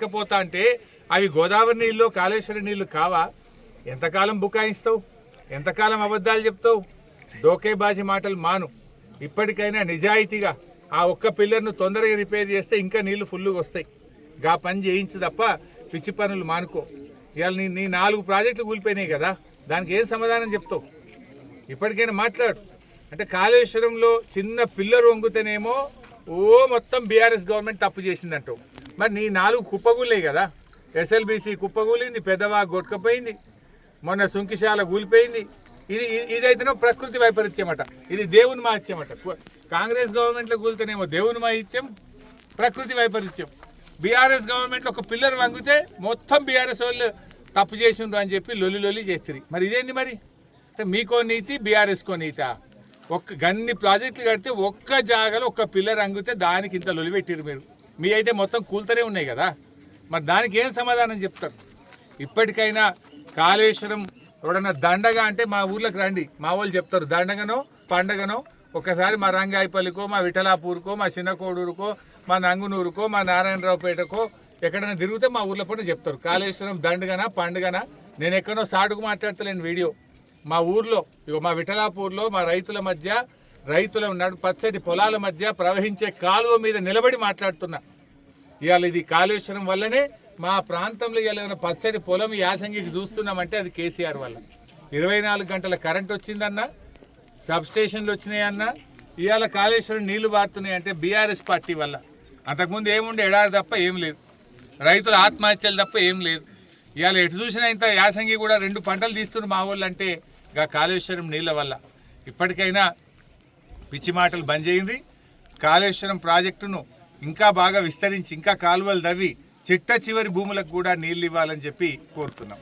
పోతా అంటే అవి గోదావరి నీళ్ళు కాళేశ్వరం నీళ్లు కావా? ఎంతకాలం బుకాయిస్తావు? ఎంతకాలం అబద్ధాలు చెప్తావు? డోకేబాజీ మాటలు మాను. ఇప్పటికైనా నిజాయితీగా ఆ ఒక్క పిల్లర్ను తొందరగా రిపేర్ చేస్తే ఇంకా నీళ్లు ఫుల్గా వస్తాయి. గా పని చేయించు తప్ప పిచ్చి పనులు మానుకో. ఇవాళ నీ 4 ప్రాజెక్టులు కూలిపోయినాయి కదా, దానికి ఏం సమాధానం చెప్తావు? ఇప్పటికైనా మాట్లాడు. అంటే కాళేశ్వరంలో చిన్న పిల్లర్ వంగుతేనేమో మొత్తం బీఆర్ఎస్ గవర్నమెంట్ తప్పు చేసిందంటావు. మరి నీ 4 కుప్పగూలే కదా. ఎస్ఎల్బీసీ కుప్పగూలింది, పెద్దవా గొట్టకపోయింది, మొన్న సుంకిశాల కూలిపోయింది. ఇదైతేనో ప్రకృతి వైపరీత్యం అట, ఇది దేవుని మాహిత్యం అట. కాంగ్రెస్ గవర్నమెంట్లో కూలితేనేమో దేవుని మాహిత్యం, ప్రకృతి వైపరీత్యం. బీఆర్ఎస్ గవర్నమెంట్లో ఒక పిల్లర్ వంగితే మొత్తం బీఆర్ఎస్ వాళ్ళు తప్పు చేసిండ్రు అని చెప్పి లొల్లి చేస్తారు. మరి ఇదేంటి? మరి అంటే మీకో నీతి, బీఆర్ఎస్కో నీతా? గన్ని ప్రాజెక్టులు కడితే ఒక్క జాగాలో ఒక్క పిల్లర్ అంగితే దానికి ఇంత లొలి పెట్టిరు మీరు. మీ అయితే మొత్తం కూలుతూనే ఉన్నాయి కదా, మరి దానికి ఏం సమాధానం చెప్తారు? ఇప్పటికైనా కాళేశ్వరం ఎవడన్నా దండగా అంటే మా ఊర్లోకి రండి, మా వాళ్ళు చెప్తారు. దండగనో పండగనో ఒకసారి మా రంగాయపల్లికో, మా విఠలాపూర్కో, మా చిన్నకోడూరుకో, మా నంగునూరుకో, మా నారాయణరావుపేటకో ఎక్కడైనా తిరిగితే మా ఊర్లో పడి చెప్తారు కాళేశ్వరం దండగనా పండుగనా. నేను ఎక్కడో సాటుకు మాట్లాడతలేను వీడియో. మా ఊర్లో మా విఠలాపూర్లో మా రైతుల మధ్య, పచ్చటి పొలాల మధ్య ప్రవహించే కాలువ మీద నిలబడి మాట్లాడుతున్నా. ఇవాళ ఇది కాళేశ్వరం వల్లనే మా ప్రాంతంలో ఇవాళ పచ్చడి పొలం యాసంగికి చూస్తున్నామంటే అది కేసీఆర్ వల్ల. 24 గంటల కరెంట్ వచ్చిందన్నా, సబ్స్టేషన్లు వచ్చినాయన్నా, ఇవాళ కాళేశ్వరం నీళ్లు పారుతున్నాయి అంటే బీఆర్ఎస్ పార్టీ వల్ల. అంతకుముందు ఏముండే ఎడారి తప్ప ఏం లేదు, రైతుల ఆత్మహత్యలు తప్ప ఏం లేదు. ఇవాళ ఎటు చూసినా ఇంత యాసంగి కూడా 2 పంటలు తీస్తున్నారు మా వాళ్ళు అంటే గా కాళేశ్వరం నీళ్ళ వల్ల. ఇప్పటికైనా పిచ్చి మాటలు బంద్ చేయండి. కాళేశ్వరం ప్రాజెక్టును ఇంకా బాగా విస్తరించి ఇంకా కాలువలు దవ్వి చిట్ట చివరి భూములకు కూడా నీళ్ళు ఇవ్వాలని చెప్పి కోరుతున్నాం.